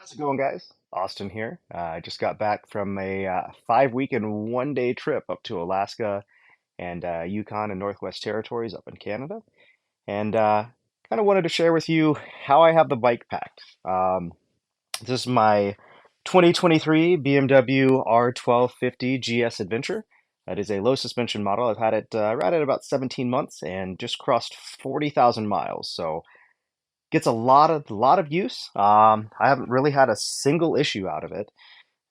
How's it going, guys? Austin here. I just got back from a 5 week and 1 day trip up to Alaska and Yukon and Northwest Territories up in Canada. And kind of wanted to share with you how I have the bike packed. This is my 2023 BMW R1250 GS Adventure. That is a low suspension model. I've had it right at about 17 months and just crossed 40,000 miles. So gets a lot of use. I haven't really had a single issue out of it,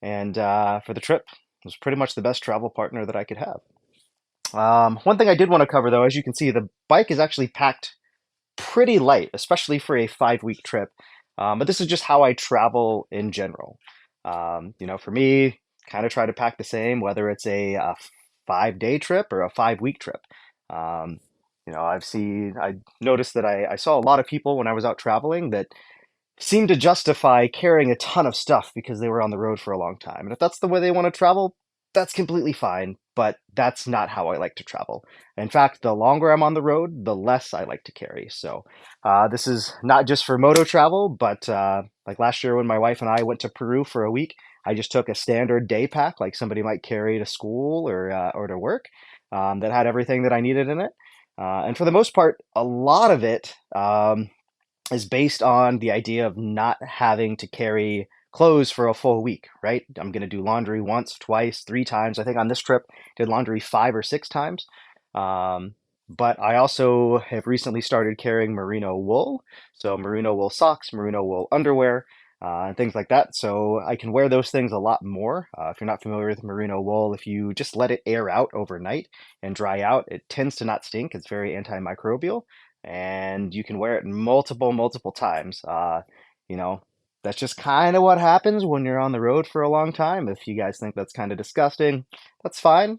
and for the trip, it was pretty much the best travel partner that I could have. One thing I did want to cover, though, as you can see, the bike is actually packed pretty light, especially for a 5 week trip. But this is just how I travel in general. For me, kind of try to pack the same, whether it's a 5 day trip or a 5 week trip. Um, I noticed that I saw a lot of people when I was out traveling that seem to justify carrying a ton of stuff because they were on the road for a long time. And if that's the way they want to travel, that's completely fine, but that's not how I like to travel. In fact, the longer I'm on the road, the less I like to carry. So this is not just for moto travel, but like last year when my wife and I went to Peru for a week, I just took a standard day pack, like somebody might carry to school or to work, that had everything that I needed in it. And for the most part, a lot of it is based on the idea of not having to carry clothes for a full week, right? I'm going to do laundry once, twice, 3 times. I think on this trip, did laundry 5 or 6 times. Um, but I also have recently started carrying merino wool. So merino wool socks, merino wool underwear, and things like that. So I can wear those things a lot more. If you're not familiar with merino wool, if you just let it air out overnight and dry out, it tends to not stink. It's very antimicrobial and you can wear it multiple times. You know, that's just kind of what happens when you're on the road for a long time. If you guys think that's kind of disgusting, that's fine.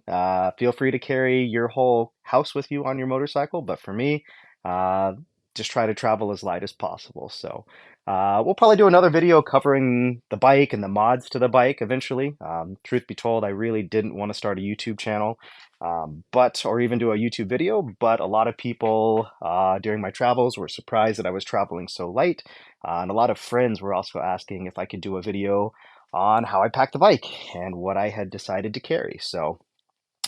Feel free to carry your whole house with you on your motorcycle, but for me, uh, just try to travel as light as possible. So, we'll probably do another video covering the bike and the mods to the bike eventually. Truth be told, I really didn't want to start a YouTube channel but or even do a YouTube video. But a lot of people during my travels were surprised that I was traveling so light, and a lot of friends were also asking if I could do a video on how I packed the bike and what I had decided to carry. So,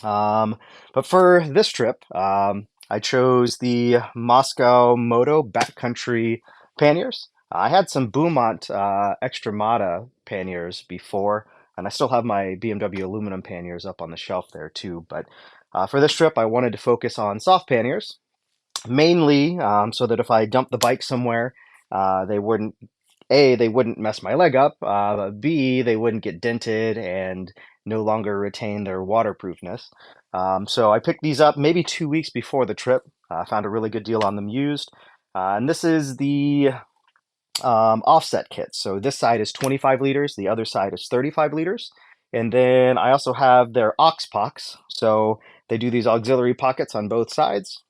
but for this trip, I chose the MoskoMoto Backcountry Panniers. I had some Beaumont Extremada panniers before, and I still have my BMW aluminum panniers up on the shelf there too. But for this trip, I wanted to focus on soft panniers, mainly so that if I dumped the bike somewhere, they wouldn't they wouldn't mess my leg up, but B, they wouldn't get dented and no longer retain their waterproofness. So I picked these up maybe 2 weeks before the trip. I found a really good deal on them used. And this is the offset kit. So this side is 25 liters, the other side is 35 liters. And then I also have their aux pockets. So they do these auxiliary pockets on both sides.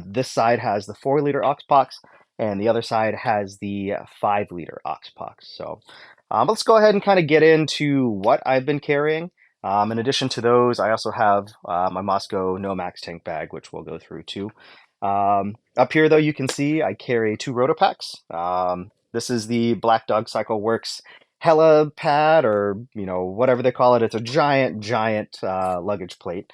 This side has the 4 liter aux pox, and the other side has the 5 liter aux pox. So let's go ahead and kind of get into what I've been carrying. In addition to those, I also have my Moscow Nomax tank bag, which we'll go through too. Up here, though, you can see I carry 2 Rotopax. This is the Blackdog Cycleworks Helipad, or whatever they call it. It's a giant luggage plate.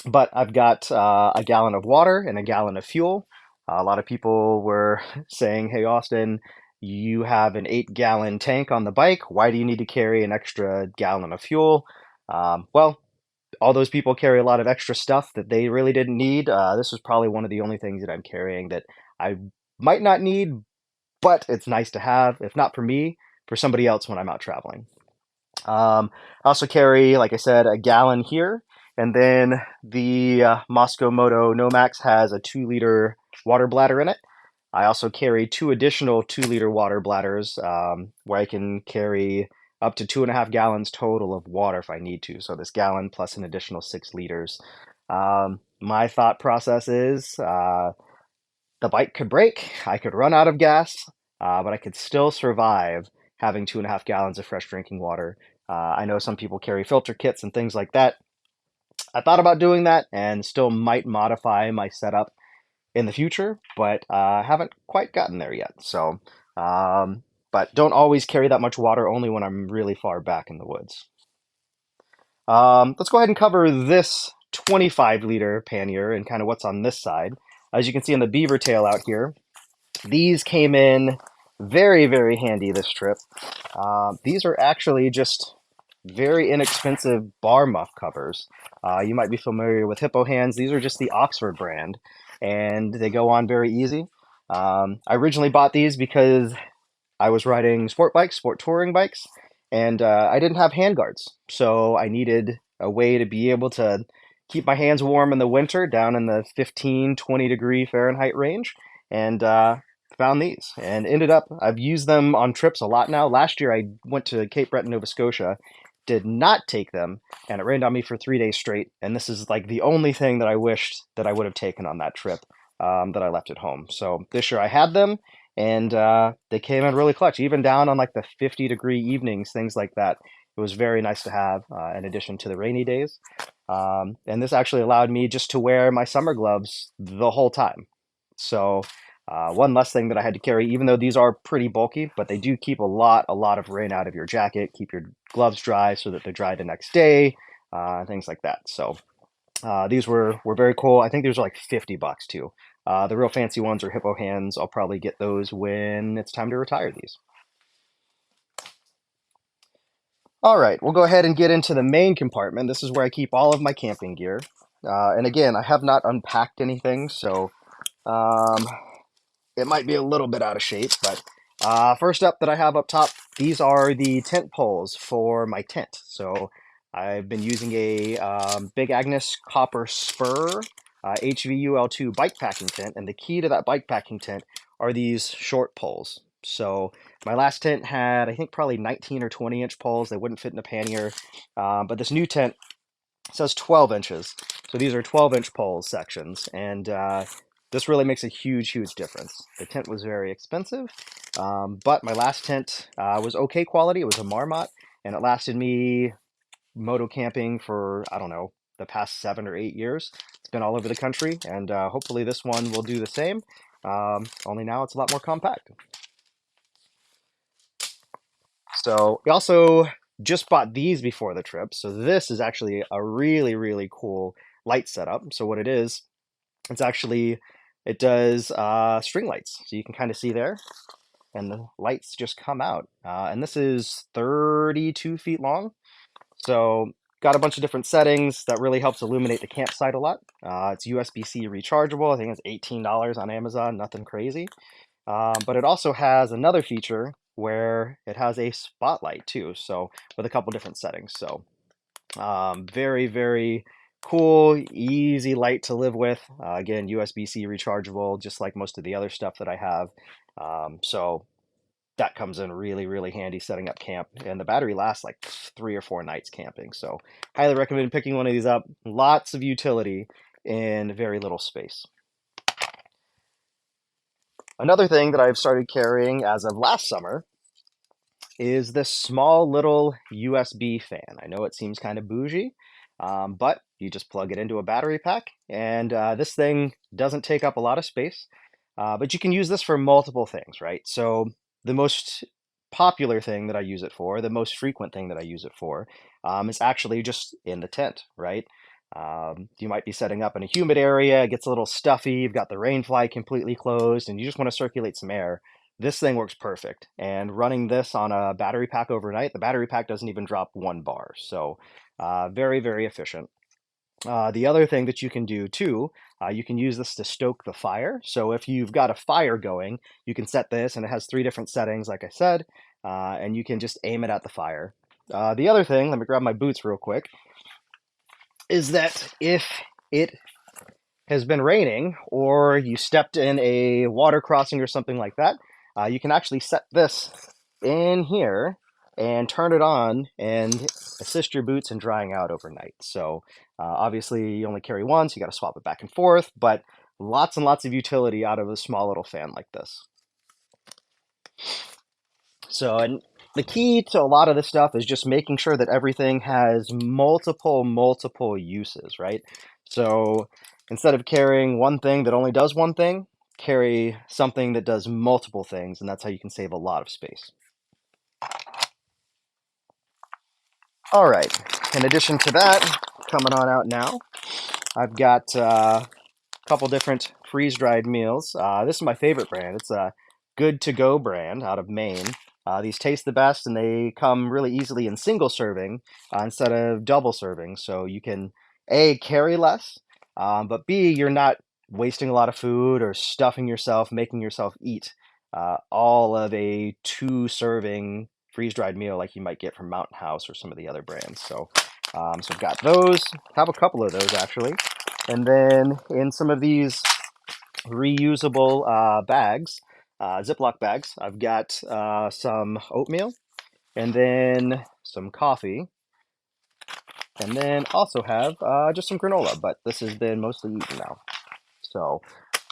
But I've got a gallon of water and a gallon of fuel. A lot of people were saying, "Hey, Austin, you have an 8 gallon tank on the bike. Why do you need to carry an extra gallon of fuel?" Well, all those people carry a lot of extra stuff that they really didn't need. This was probably one of the only things that I'm carrying that I might not need, but it's nice to have, if not for me, for somebody else when I'm out traveling. I also carry, like I said, a gallon here, and then the MoskoMoto Nomax has a 2 liter water bladder in it. I also carry 2 additional 2 liter water bladders where I can carry up to 2.5 gallons total of water if I need to. So this gallon plus an additional 6 liters. My thought process is the bike could break, I could run out of gas, but I could still survive having 2.5 gallons of fresh drinking water. I know some people carry filter kits and things like that. I thought about doing that and still might modify my setup in the future, but haven't quite gotten there yet. So but don't always carry that much water, only when I'm really far back in the woods. Let's go ahead and cover this 25-liter pannier and kind of what's on this side. As you can see on the beaver tail out here, these came in very, very handy this trip. These are actually just very inexpensive bar muff covers. You might be familiar with Hippo Hands. These are just the Oxford brand, and they go on very easy. I originally bought these because I was riding sport bikes, sport touring bikes, and I didn't have handguards. So I needed a way to be able to keep my hands warm in the winter down in the 15, 20 degree Fahrenheit range. And found these and ended up, I've used them on trips a lot now. Last year I went to Cape Breton, Nova Scotia, did not take them, and it rained on me for 3 days straight. And this is like the only thing that I wished that I would have taken on that trip that I left at home. So this year I had them, and they came in really clutch, even down on like the 50-degree evenings, things like that. It was very nice to have in addition to the rainy days. And this actually allowed me just to wear my summer gloves the whole time. So one less thing that I had to carry, even though these are pretty bulky, but they do keep a lot of rain out of your jacket, keep your gloves dry so that they're dry the next day, things like that. So these were very cool. I think these were like $50 too. The real fancy ones are Hippo Hands. I'll probably get those when it's time to retire these. All right, we'll go ahead and get into the main compartment. This is where I keep all of my camping gear. And again, I have not unpacked anything, so um, it might be a little bit out of shape. But first up that I have up top, these are the tent poles for my tent. So I've been using a Big Agnes copper Spur HVUL2 bikepacking tent, and the key to that bikepacking tent are these short poles. So my last tent had, I think, probably 19 or 20-inch poles. They wouldn't fit in a pannier, but this new tent says 12 inches. So these are 12-inch poles sections, and this really makes a huge difference. The tent was very expensive, but my last tent was okay quality. It was a Marmot, and it lasted me moto camping for, I don't know, the past 7 or 8 years. It's been all over the country, and hopefully this one will do the same. Only now it's a lot more compact. So we also just bought these before the trip. So this is actually a really cool light setup. So what it is, it's actually, it does string lights. So you can kind of see there, and the lights just come out. And this is 32 feet long. So got a bunch of different settings that really helps illuminate the campsite a lot. It's USB-C rechargeable. I think it's $18 on Amazon, nothing crazy. But it also has another feature where it has a spotlight too, so with a couple different settings. So very cool, easy light to live with. Again, USB-C rechargeable, just like most of the other stuff that I have. So that comes in really handy setting up camp, and the battery lasts like 3 or 4 nights camping. So highly recommend picking one of these up. Lots of utility in very little space. Another thing that I've started carrying as of last summer is this small little USB fan. I know it seems kind of bougie, but you just plug it into a battery pack, and this thing doesn't take up a lot of space, but you can use this for multiple things, right? So the most popular thing that I use it for, the most frequent thing that I use it for, is actually just in the tent, right? You might be setting up in a humid area, it gets a little stuffy, you've got the rain fly completely closed, and you just want to circulate some air. This thing works perfect. And running this on a battery pack overnight, the battery pack doesn't even drop 1 bar. So very efficient. The other thing that you can do too, you can use this to stoke the fire. So if you've got a fire going, you can set this, and it has 3 different settings, like I said, and you can just aim it at the fire. The other thing, let me grab my boots real quick, is that if it has been raining or you stepped in a water crossing or something like that, you can actually set this in here and turn it on and assist your boots in drying out overnight. So obviously you only carry one, so you got to swap it back and forth, but lots and lots of utility out of a small little fan like this. So, and the key to a lot of this stuff is just making sure that everything has multiple uses, right? So instead of carrying one thing that only does one thing, carry something that does multiple things, and that's how you can save a lot of space. All right, in addition to that, coming on out now, I've got couple different freeze-dried meals. This is my favorite brand. It's a Good To Go brand out of Maine. These taste the best, and they come really easily in single serving instead of double serving. So you can A, carry less, but B, you're not wasting a lot of food or stuffing yourself, making yourself eat all of a 2-serving freeze-dried meal like you might get from Mountain House or some of the other brands. So I've got those, have a couple of those actually. And then in some of these reusable bags, Ziploc bags, I've got some oatmeal and then some coffee. And then also have just some granola, but this has been mostly eaten now. So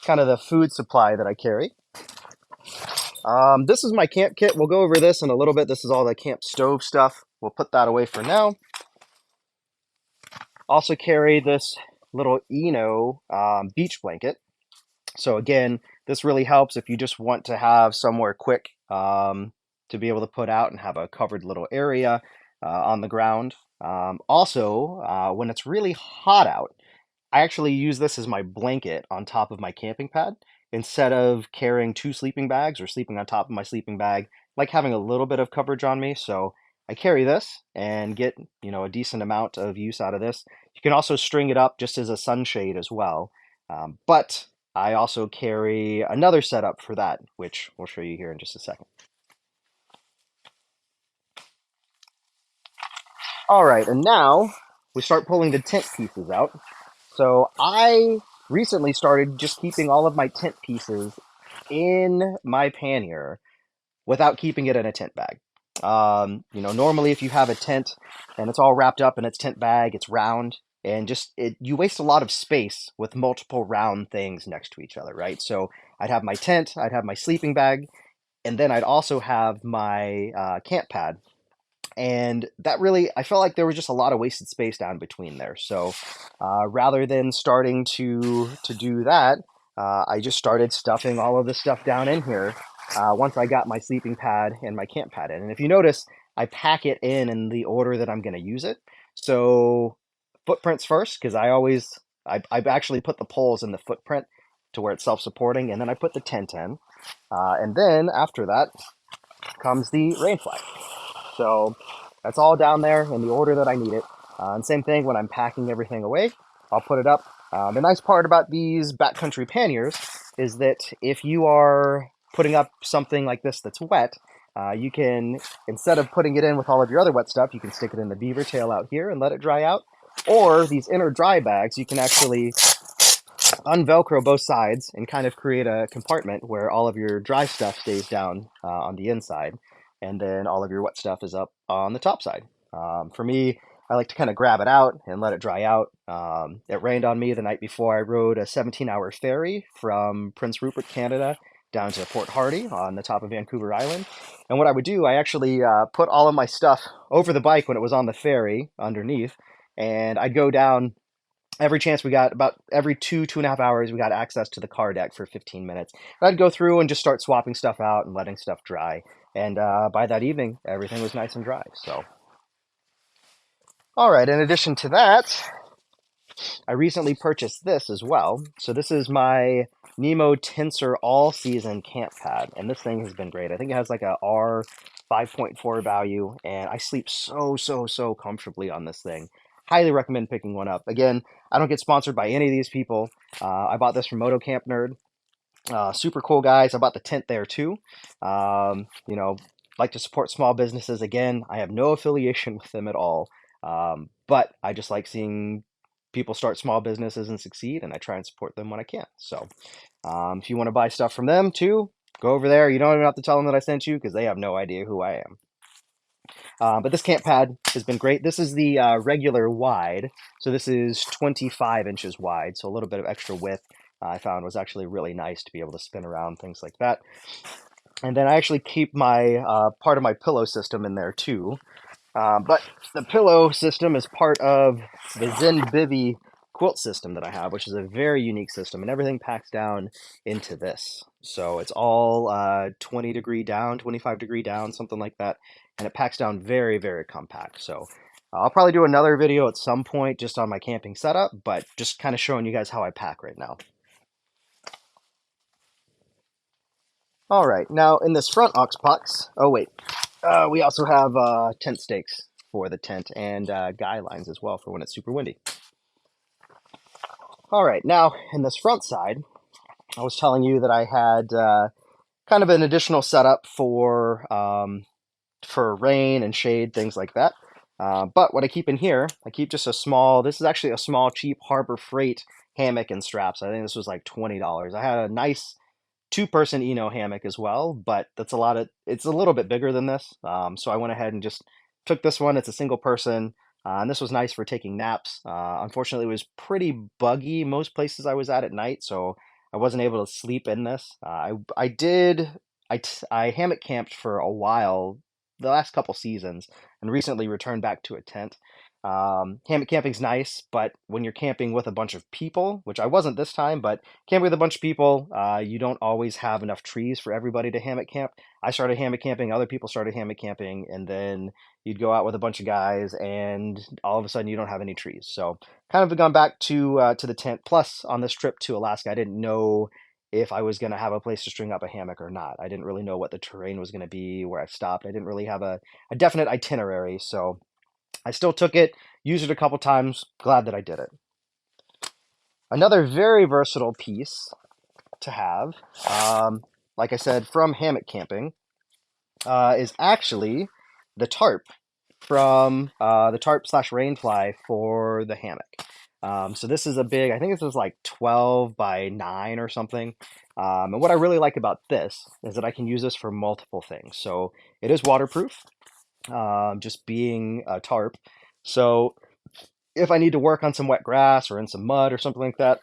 kind of the food supply that I carry. This is my camp kit. We'll go over this in a little bit. This is all the camp stove stuff. We'll put that away for now. Also carry this little Eno beach blanket. So again, this really helps if you just want to have somewhere quick to be able to put out and have a covered little area on the ground. Also, when it's really hot out, I actually use this as my blanket on top of my camping pad instead of carrying 2 sleeping bags or sleeping on top of my sleeping bag. I like having a little bit of coverage on me, so I carry this and get, a decent amount of use out of this. You can also string it up just as a sunshade as well. But I also carry another setup for that, which we'll show you here in just a second. All right, and now we start pulling the tent pieces out. So I recently started just keeping all of my tent pieces in my pannier without keeping it in a tent bag. Normally if you have a tent and it's all wrapped up in its tent bag, it's round, and you waste a lot of space with multiple round things next to each other, right? So I'd have my tent, I'd have my sleeping bag, and then I'd also have my camp pad. And that really, I felt like there was just a lot of wasted space down between there. So rather than starting to do that, I just started stuffing all of this stuff down in here once I got my sleeping pad and my camp pad in. And if you notice, I pack it in the order that I'm going to use it. So footprints first, because I've actually put the poles in the footprint to where it's self-supporting, and then I put the tent in. And then after that comes the rain flag. So that's all down there in the order that I need it. And same thing when I'm packing everything away, I'll put it up. The nice part about these backcountry panniers is that if you are putting up something like this that's wet, you can, instead of putting it in with all of your other wet stuff, you can stick it in the beaver tail out here and let it dry out. Or these inner dry bags, you can actually unvelcro both sides and kind of create a compartment where all of your dry stuff stays down on the inside, and then all of your wet stuff is up on the top side. For me, I like to kind of grab it out and let it dry out. It rained on me the night before I rode a 17-hour ferry from Prince Rupert, Canada, down to Port Hardy on the top of Vancouver Island. And what I would do, I actually put all of my stuff over the bike when it was on the ferry underneath, and I'd go down every chance we got. About every 2.5 hours, we got access to the car deck for 15 minutes. I'd go through and just start swapping stuff out and letting stuff dry. And by that evening, everything was nice and dry. So, all right, in addition to that, I recently purchased this as well. So this is my Nemo Tensor all-season camp pad, and this thing has been great. I think it has like a R 5.4 value, and I sleep so comfortably on this thing. Highly recommend picking one up. Again, I don't get sponsored by any of these people. I bought this from Moto Camp Nerd. Super cool guys. I bought the tent there too. Like to support small businesses. Again, I have no affiliation with them at all. But I just like seeing people start small businesses and succeed, and I try and support them when I can. So if you want to buy stuff from them too, go over there. You don't even have to tell them that I sent you because they have no idea who I am. But this camp pad has been great. This is the regular wide. So this is 25 inches wide, so a little bit of extra width. I found was actually really nice to be able to spin around, things like that. And then I actually keep my part of my pillow system in there too. But the pillow system is part of the ZenBivy quilt system that I have, which is a very unique system, and everything packs down into this. So it's all 20 degree down, 25 degree down, something like that, and it packs down very, very compact. So I'll probably do another video at some point just on my camping setup, but just kind of showing you guys how I pack right now. All right, now in this front ox box, oh wait, we also have tent stakes for the tent and guy lines as well for when it's super windy. All right, now in this front side, I was telling you that I had kind of an additional setup for rain and shade, things like that. But what I keep in here, I keep just a small, this is actually a small, cheap Harbor Freight hammock and straps. I think this was like $20. I had a nice two-person Eno hammock as well, but that's it's a little bit bigger than this. So I went ahead and just took this one. It's a single person, and this was nice for taking naps. Unfortunately, it was pretty buggy most places I was at night, so I wasn't able to sleep in this. I hammock camped for a while, the last couple seasons, and recently returned back to a tent. Hammock camping's nice, but when you're camping with a bunch of people, which I wasn't this time, but camping with a bunch of people, you don't always have enough trees for everybody to hammock camp. I started hammock camping, other people started hammock camping, and then you'd go out with a bunch of guys, and all of a sudden you don't have any trees. So kind of gone back to the tent. Plus, on this trip to Alaska, I didn't know if I was going to have a place to string up a hammock or not. I didn't really know what the terrain was going to be, where I stopped. I didn't really have a definite itinerary, so I still took it, used it a couple times, glad that I did it. Another very versatile piece to have, like I said, from hammock camping, is actually the tarp from the tarp slash rainfly for the hammock. So this is a big, I think this was like 12 by 9 or something. And what I really like about this is that I can use this for multiple things. So it is waterproof, just being a tarp. So if I need to work on some wet grass or in some mud or something like that,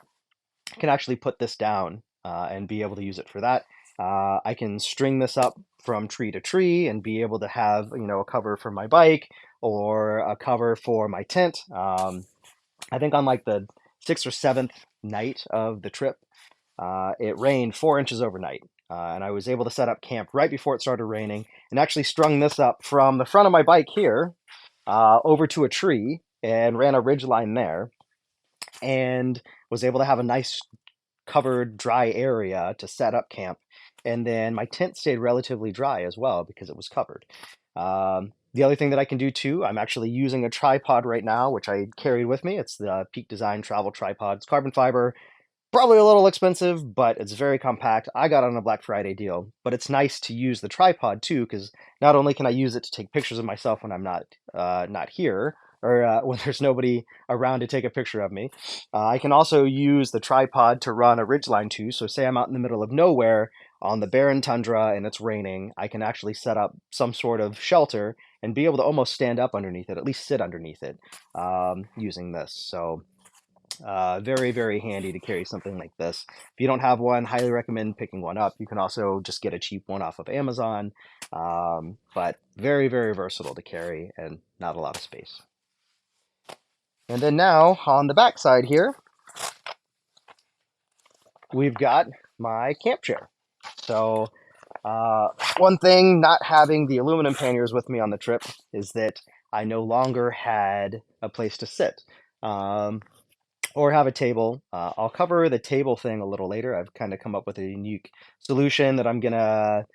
I can actually put this down and be able to use it for that. I can string this up from tree to tree and be able to have, a cover for my bike or a cover for my tent. I think on like the 6th or 7th night of the trip, it rained 4 inches overnight. And I was able to set up camp right before it started raining and actually strung this up from the front of my bike here over to a tree and ran a ridge line there and was able to have a nice covered dry area to set up camp. And then my tent stayed relatively dry as well because it was covered. The other thing that I can do too, I'm actually using a tripod right now, which I carried with me. It's the Peak Design travel tripod. It's carbon fiber. Probably a little expensive, but it's very compact. I got it on a Black Friday deal, but it's nice to use the tripod too, because not only can I use it to take pictures of myself when I'm not here, or when there's nobody around to take a picture of me, I can also use the tripod to run a ridgeline too. So say I'm out in the middle of nowhere on the barren tundra and it's raining, I can actually set up some sort of shelter and be able to almost stand up underneath it, at least sit underneath it, using this. So very, very handy to carry something like this. If you don't have one, highly recommend picking one up. You can also just get a cheap one off of Amazon, but very, very versatile to carry and not a lot of space. And then now on the back side here, we've got my camp chair. So one thing not having the aluminum panniers with me on the trip is that I no longer had a place to sit. Or have a table. I'll cover the table thing a little later. I've kind of come up with a unique solution that I'm gonna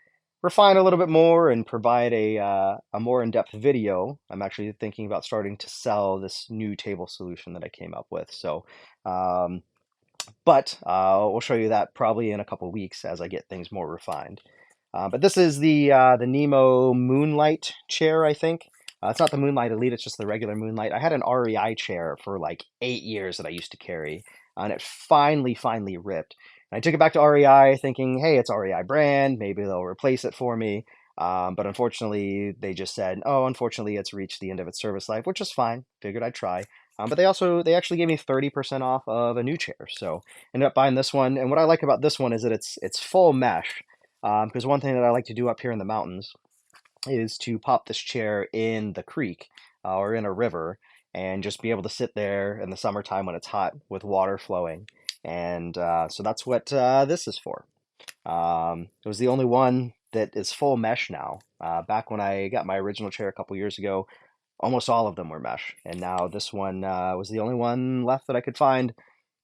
refine a little bit more and provide a more in-depth video. I'm actually thinking about starting to sell this new table solution that I came up with. So, but we'll show you that probably in a couple weeks as I get things more refined. But this is the Nemo Moonlight chair, I think. It's not the Moonlight Elite, it's just the regular Moonlight. I had an REI chair for like 8 years that I used to carry, and it finally ripped. And I took it back to REI thinking, hey, it's REI brand, maybe they'll replace it for me. But unfortunately, they just said, oh, unfortunately, it's reached the end of its service life, which is fine. Figured I'd try. But they actually gave me 30% off of a new chair. So ended up buying this one. And what I like about this one is that it's full mesh. Because one thing that I like to do up here in the mountains is to pop this chair in the creek or in a river and just be able to sit there in the summertime when it's hot with water flowing. And so that's what this is for. It was the only one that is full mesh now. Back when I got my original chair a couple years ago, almost all of them were mesh, and now this one was the only one left that I could find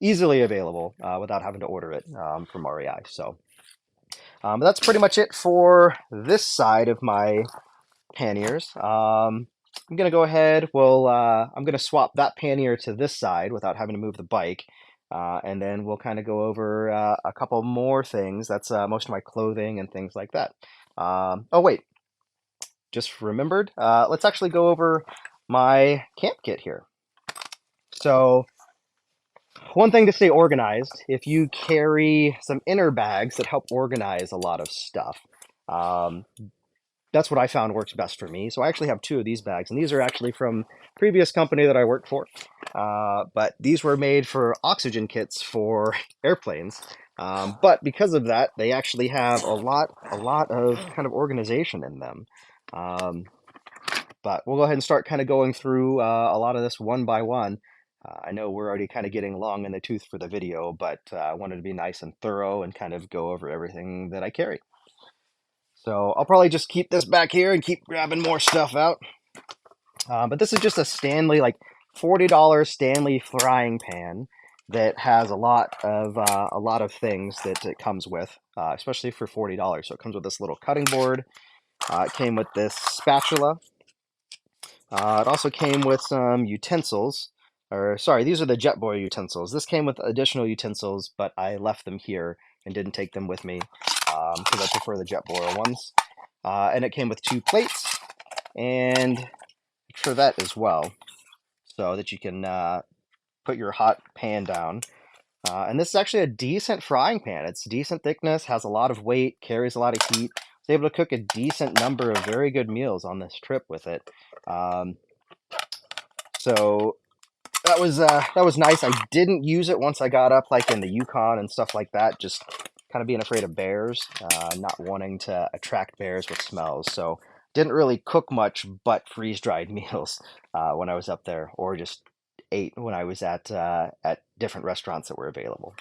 easily available without having to order it from REI. So but that's pretty much it for this side of my panniers. I'm gonna go ahead. I'm gonna swap that pannier to this side without having to move the bike, and then we'll kind of go over a couple more things. That's most of my clothing and things like that. Oh wait, just remembered. Let's actually go over my camp kit here. So one thing to stay organized, if you carry some inner bags that help organize a lot of stuff. Um, that's what I found works best for me. So I actually have two of these bags, and these are actually from previous company that I worked for. But these were made for oxygen kits for airplanes. But because of that, they actually have a lot of kind of organization in them. But we'll go ahead and start kind of going through a lot of this one by one. I know we're already kind of getting long in the tooth for the video, but I wanted to be nice and thorough and kind of go over everything that I carry. So I'll probably just keep this back here and keep grabbing more stuff out. But this is just a Stanley, like $40 Stanley frying pan that has a lot of things that it comes with, especially for $40. So it comes with this little cutting board. It came with this spatula. It also came with some utensils. Or sorry, these are the Jetboil utensils. This came with additional utensils, but I left them here and didn't take them with me because I prefer the Jetboil ones. And it came with 2 plates and for that as well, so that you can put your hot pan down. And this is actually a decent frying pan. It's decent thickness, has a lot of weight, carries a lot of heat. I was able to cook a decent number of very good meals on this trip with it. So that was nice. I didn't use it once I got up like in the Yukon and stuff like that, just kind of being afraid of bears, not wanting to attract bears with smells. So didn't really cook much but freeze-dried meals when I was up there, or just ate when I was at different restaurants that were available.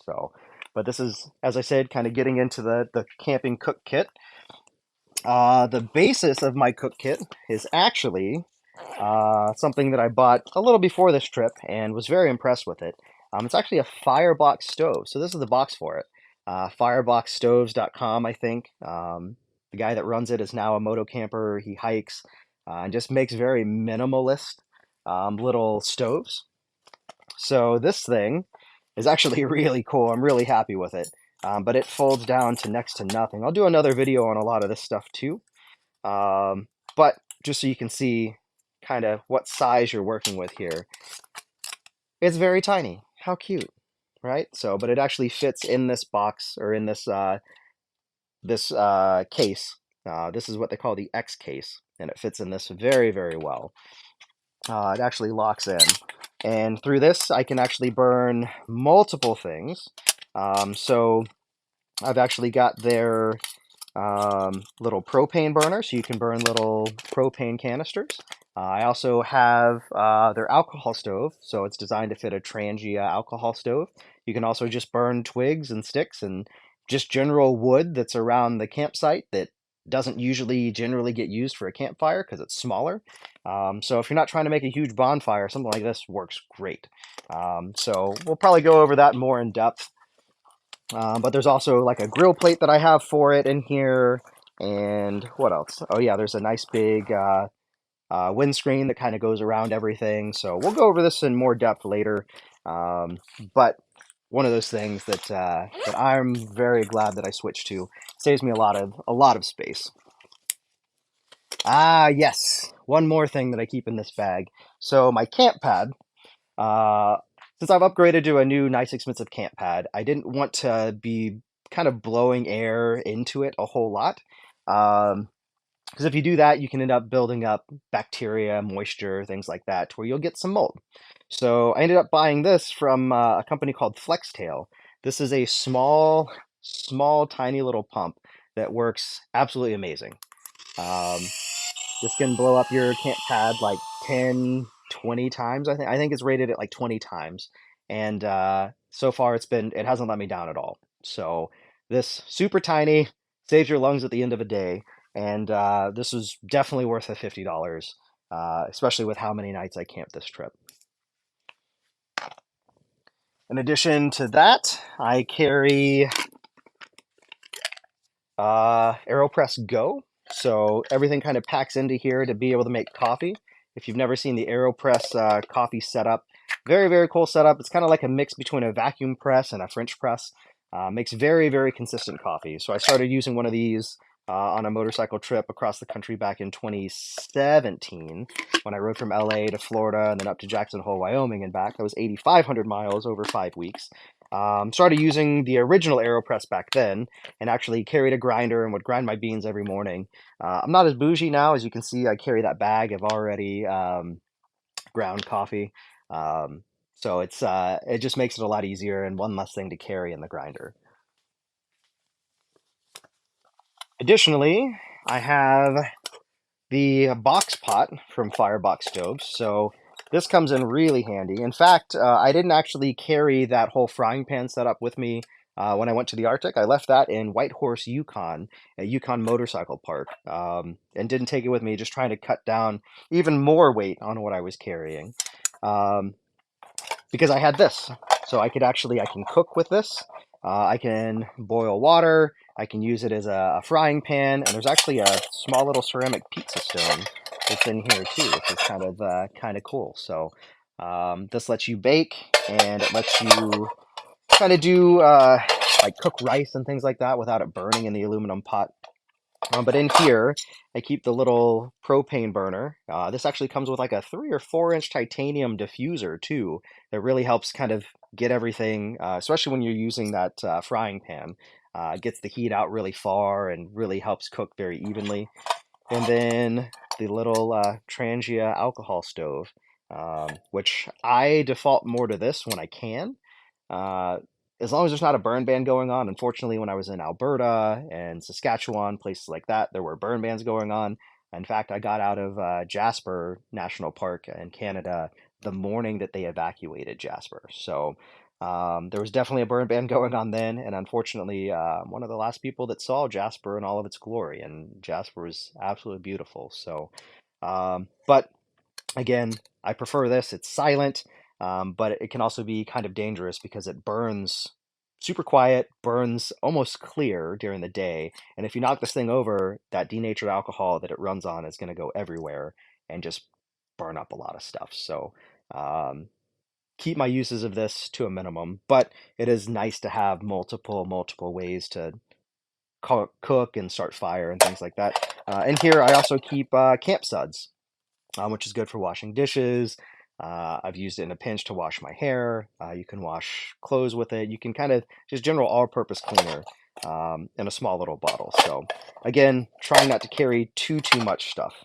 So, but this is, as I said, kind of getting into the camping cook kit. The basis of my cook kit is actually something that I bought a little before this trip and was very impressed with it. It's actually a Firebox stove. So this is the box for it. Fireboxstoves.com, I think. The guy that runs it is now a moto camper. He hikes and just makes very minimalist little stoves. So this thing is actually really cool. I'm really happy with it. But it folds down to next to nothing. I'll do another video on a lot of this stuff too. But just so you can see kind of what size you're working with here. It's very tiny. How cute, right? So, but it actually fits in this box, or in this case. This is what they call the X case, and it fits in this very, very well. It actually locks in, and through this I can actually burn multiple things. So I've actually got their little propane burner, so you can burn little propane canisters. I also have their alcohol stove, so it's designed to fit a Trangia alcohol stove. You can also just burn twigs and sticks and just general wood that's around the campsite that doesn't generally get used for a campfire because it's smaller. So if you're not trying to make a huge bonfire, something like this works great. So we'll probably go over that more in depth. But there's also like a grill plate that I have for it in here. And what else? Oh yeah, there's a nice big windscreen that kind of goes around everything. So we'll go over this in more depth later. But one of those things that that I'm very glad that I switched to. Saves me a lot of space. Ah, yes. One more thing that I keep in this bag. So my camp pad. Since I've upgraded to a new nice expensive camp pad, I didn't want to be kind of blowing air into it a whole lot. Because if you do that, you can end up building up bacteria, moisture, things like that, to where you'll get some mold. So I ended up buying this from a company called Flextail. This is a small, tiny little pump that works absolutely amazing. This can blow up your camp pad like 10, 20 times. I think it's rated at like 20 times, and so far it hasn't let me down at all. So this super tiny saves your lungs at the end of a day, and this was definitely worth the $50, especially with how many nights I camped this trip. In addition to that, I carry AeroPress Go. So everything kind of packs into here to be able to make coffee. If you've never seen the AeroPress coffee setup, very, very cool setup. It's kind of like a mix between a vacuum press and a French press. Makes very, very consistent coffee. So I started using one of these on a motorcycle trip across the country back in 2017 when I rode from LA to Florida and then up to Jackson Hole, Wyoming and back. That was 8,500 miles over 5 weeks. Started using the original AeroPress back then and actually carried a grinder and would grind my beans every morning. I'm not as bougie now. As you can see, I carry that bag of already ground coffee. So it just makes it a lot easier and one less thing to carry in the grinder. Additionally, I have the box pot from Firebox stoves. So this comes in really handy. In fact, I didn't actually carry that whole frying pan setup with me when I went to the Arctic. I left that in Whitehorse, Yukon, a Yukon motorcycle park, and didn't take it with me, just trying to cut down even more weight on what I was carrying. Because I had this. So I can cook with this. I can boil water. I can use it as a frying pan. And there's actually a small little ceramic pizza stone that's in here too, which is kind of cool. So this lets you bake, and it lets you kind of do like cook rice and things like that without it burning in the aluminum pot. But in here, I keep the little propane burner. This actually comes with like a 3 or 4 inch titanium diffuser too. That really helps kind of get everything, especially when you're using that frying pan. Gets the heat out really far and really helps cook very evenly. And then the little Trangia alcohol stove, which I default more to this when I can. Uh, as long as there's not a burn ban going on. Unfortunately, when I was in Alberta and Saskatchewan, places like that, there were burn bans going on. In fact, I got out of Jasper National Park in Canada the morning that they evacuated Jasper. So there was definitely a burn ban going on then. And unfortunately, one of the last people that saw Jasper in all of its glory. And Jasper was absolutely beautiful. So, but again, I prefer this. It's silent. But it can also be kind of dangerous because it burns super quiet, burns almost clear during the day. And if you knock this thing over, that denatured alcohol that it runs on is going to go everywhere and just burn up a lot of stuff. So um, keep my uses of this to a minimum, but it is nice to have multiple ways to cook and start fire and things like that. And here I also keep camp suds, which is good for washing dishes. I've used it in a pinch to wash my hair. You can wash clothes with it. You can kind of just general all-purpose cleaner in a small little bottle. So again, trying not to carry too much stuff.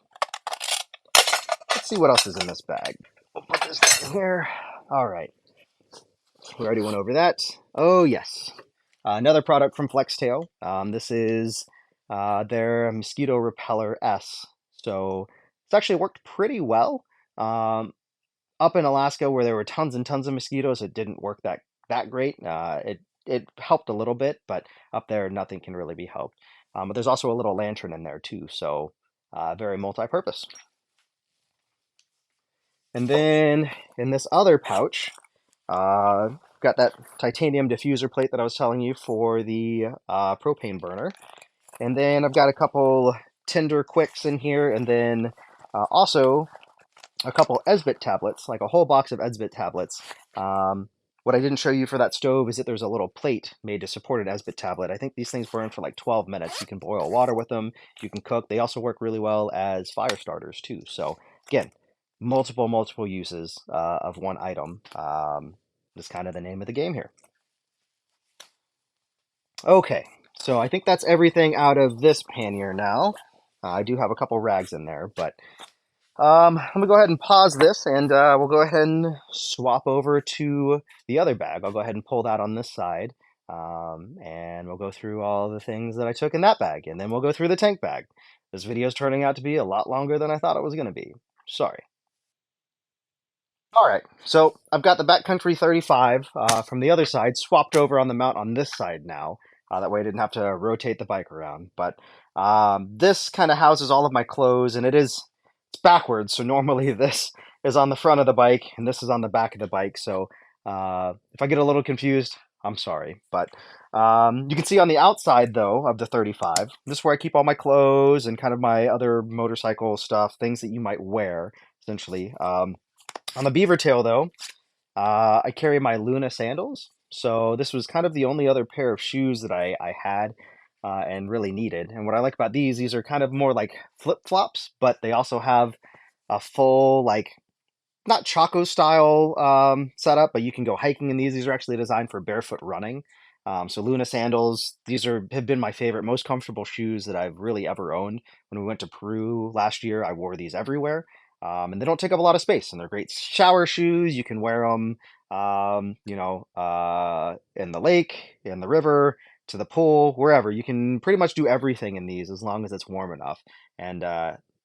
Let's see what else is in this bag. We'll put this down here. All right. We already went over that. Oh, yes. Another product from Flextail. This is their Mosquito Repeller S. So it's actually worked pretty well. Up in Alaska where there were tons and tons of mosquitoes, it didn't work that great. It helped a little bit, but up there nothing can really be helped. But there's also a little lantern in there too, so very multi-purpose. And then in this other pouch, got that titanium diffuser plate that I was telling you for the propane burner. And then I've got a couple Tinder Quicks in here, and then also a couple Esbit tablets, like a whole box of Esbit tablets. What I didn't show you for that stove is that there's a little plate made to support an Esbit tablet. I think these things burn for like 12 minutes. You can boil water with them. You can cook. They also work really well as fire starters too. So again, multiple uses of one item. That's kind of the name of the game here. Okay, so I think that's everything out of this pannier now. I do have a couple rags in there, but let me go ahead and pause this, and we'll go ahead and swap over to the other bag. I'll go ahead and pull that on this side, and we'll go through all the things that I took in that bag, and then we'll go through the tank bag. This video is turning out to be a lot longer than I thought it was going to be. Sorry. All right, so I've got the Backcountry 35 from the other side swapped over on the mount on this side now. That way I didn't have to rotate the bike around. But this kind of houses all of my clothes, and it's backwards. So normally this is on the front of the bike, and this is on the back of the bike. So if I get a little confused, I'm sorry. But you can see on the outside, though, of the 35, this is where I keep all my clothes and kind of my other motorcycle stuff, things that you might wear, essentially. On the beaver tail, though, I carry my Luna sandals. So this was kind of the only other pair of shoes that I had and really needed. And what I like about these are kind of more like flip-flops, but they also have a full, like, not Chaco style setup, but you can go hiking in these. These are actually designed for barefoot running. So Luna sandals, have been my favorite, most comfortable shoes that I've really ever owned. When we went to Peru last year, I wore these everywhere, and they don't take up a lot of space. And they're great shower shoes. You can wear them, in the lake, in the river, to the pool, wherever. You can pretty much do everything in these as long as it's warm enough. And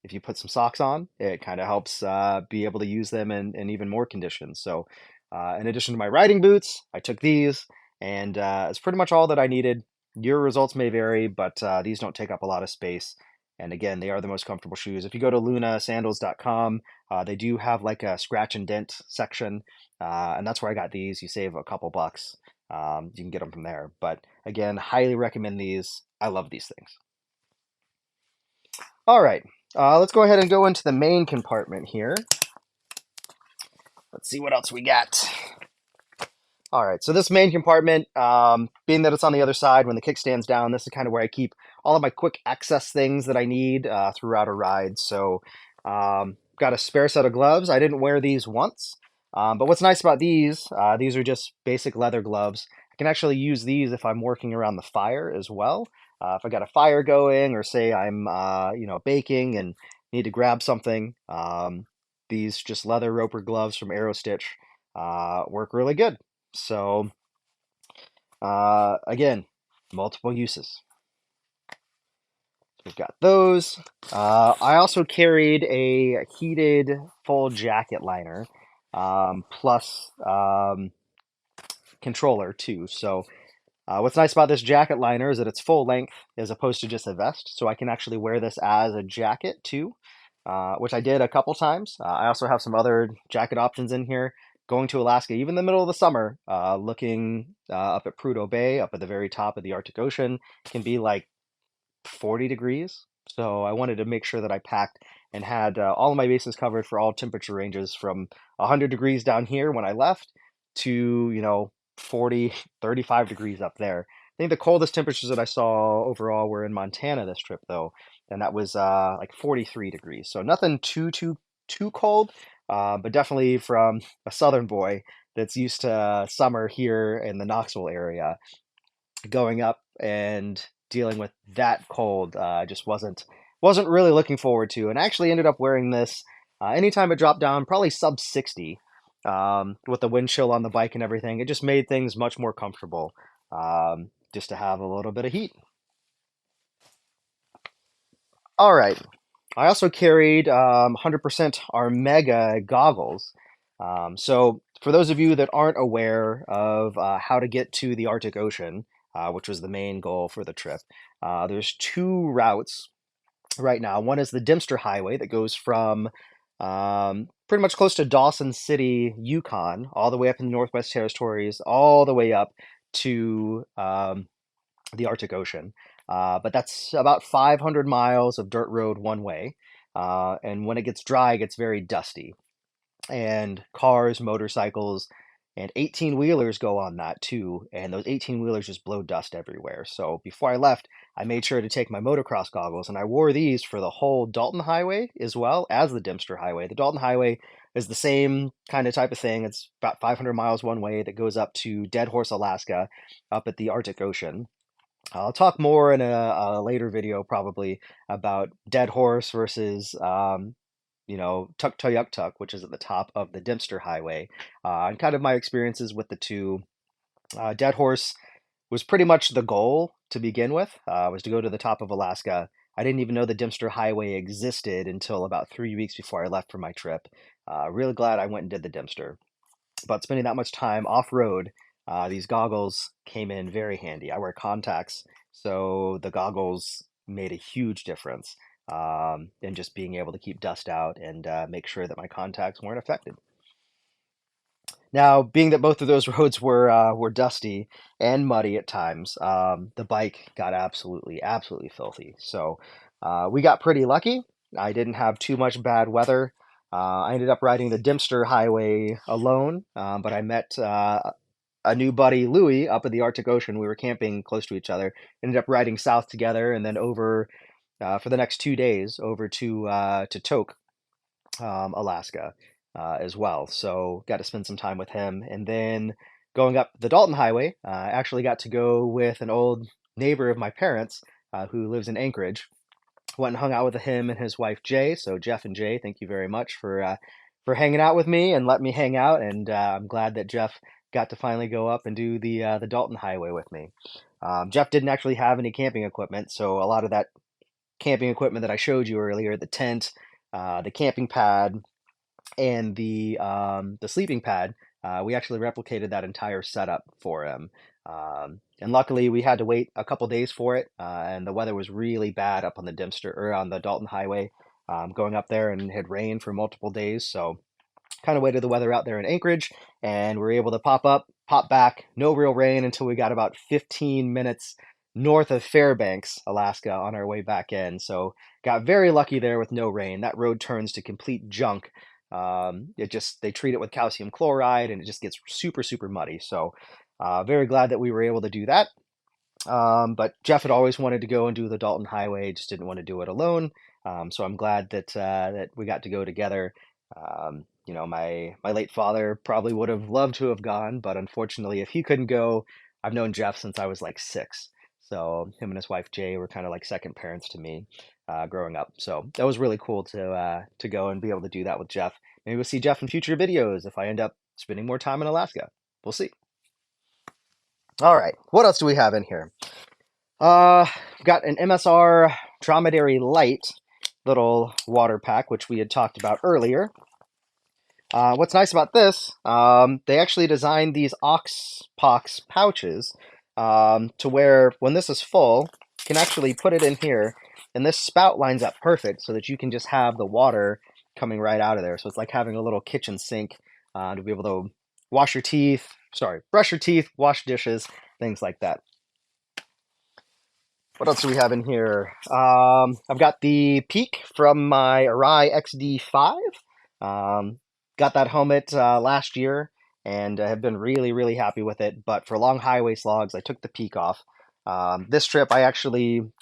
if you put some socks on, it kind of helps be able to use them in even more conditions. So, in addition to my riding boots, I took these, and it's pretty much all that I needed. Your results may vary, but these don't take up a lot of space. And again, they are the most comfortable shoes. If you go to lunasandals.com, they do have like a scratch and dent section, and that's where I got these. You save a couple bucks. You can get them from there. But again, highly recommend these. I love these things. All right, let's go ahead and go into the main compartment here. Let's see what else we got. All right, so this main compartment, being that it's on the other side when the kickstand's down, this is kind of where I keep all of my quick access things that I need throughout a ride. So got a spare set of gloves. I didn't wear these once, but what's nice about these are just basic leather gloves. I can actually use these if I'm working around the fire as well. If I got a fire going, or say I'm baking and need to grab something, these just leather roper gloves from Aerostitch work really good. So again, multiple uses. We've got those. I also carried a heated full jacket liner, plus controller too. So what's nice about this jacket liner is that it's full length as opposed to just a vest. So I can actually wear this as a jacket too, which I did a couple times. I also have some other jacket options in here. Going to Alaska, even in the middle of the summer, looking up at Prudhoe Bay, up at the very top of the Arctic Ocean, can be like 40 degrees. So I wanted to make sure that I packed and had all of my bases covered for all temperature ranges from 100 degrees down here when I left to, 40, 35 degrees up there. I think the coldest temperatures that I saw overall were in Montana this trip, though, and that was like 43 degrees. So nothing too cold, but definitely from a southern boy that's used to summer here in the Knoxville area, going up and dealing with that cold just wasn't really looking forward to. And I actually ended up wearing this anytime it dropped down, probably sub 60, with the wind chill on the bike and everything. It just made things much more comfortable, just to have a little bit of heat. All right. I also carried 100% Armega goggles. So for those of you that aren't aware of how to get to the Arctic Ocean, which was the main goal for the trip, there's two routes right now. One is the Dempster Highway that goes from pretty much close to Dawson City, Yukon, all the way up in the Northwest Territories, all the way up to the Arctic Ocean. But that's about 500 miles of dirt road one way. And when it gets dry, it gets very dusty. And cars, motorcycles, and 18 wheelers go on that too. And those 18 wheelers just blow dust everywhere. So before I left, I made sure to take my motocross goggles, and I wore these for the whole Dalton Highway as well as the Dempster Highway. The Dalton Highway is the same kind of type of thing. It's about 500 miles one way that goes up to Deadhorse, Alaska, up at the Arctic Ocean. I'll talk more in a later video probably about Deadhorse versus Tuktoyuktuk, which is at the top of the Dempster Highway, and kind of my experiences with the two. Deadhorse was pretty much the goal to begin with, was to go to the top of Alaska. I didn't even know the Dempster Highway existed until about 3 weeks before I left for my trip. Really glad I went and did the Dempster. But spending that much time off-road, these goggles came in very handy. I wear contacts, so the goggles made a huge difference in just being able to keep dust out and make sure that my contacts weren't affected. Now, being that both of those roads were dusty and muddy at times, the bike got absolutely filthy. So we got pretty lucky. I didn't have too much bad weather. I ended up riding the Dempster Highway alone, but I met a new buddy, Louie, up in the Arctic Ocean. We were camping close to each other. Ended up riding south together, and then over for the next 2 days over to Tok, Alaska, as well. So got to spend some time with him. And then going up the Dalton Highway, I actually got to go with an old neighbor of my parents who lives in Anchorage. Went and hung out with him and his wife Jay. So Jeff and Jay, thank you very much for hanging out with me and letting me hang out. And I'm glad that Jeff got to finally go up and do the Dalton Highway with me. Jeff didn't actually have any camping equipment, so a lot of that camping equipment that I showed you earlier, the tent, the camping pad, and the sleeping pad, we actually replicated that entire setup for him. And luckily, we had to wait a couple days for it, and the weather was really bad up on the Dempster or on the Dalton Highway, going up there, and it had rained for multiple days. So kind of waited the weather out there in Anchorage, and we were able to pop up, pop back. No real rain until we got about 15 minutes north of Fairbanks, Alaska, on our way back in. So got very lucky there with no rain. That road turns to complete junk. They treat it with calcium chloride, and it just gets super muddy. So very glad that we were able to do that. But Jeff had always wanted to go and do the Dalton Highway, just didn't want to do it alone. So I'm glad that we got to go together. My late father probably would have loved to have gone, but unfortunately, if he couldn't go, I've known Jeff since I was like 6. So him and his wife Jay were kind of like second parents to me growing up. So that was really cool to go and be able to do that with Jeff. Maybe we'll see Jeff in future videos if I end up spending more time in Alaska. We'll see. All right, what else do we have in here? We've got an MSR Dromedary Light little water pack, which we had talked about earlier. What's nice about this, they actually designed these Oxpox pouches to where when this is full, you can actually put it in here, and this spout lines up perfect so that you can just have the water coming right out of there. So it's like having a little kitchen sink to be able to brush your teeth, wash dishes, things like that. What else do we have in here? I've got the Peak from my Arai XD5. Got that helmet last year and have been really happy with it. But for long highway slogs, I took the Peak off. This trip,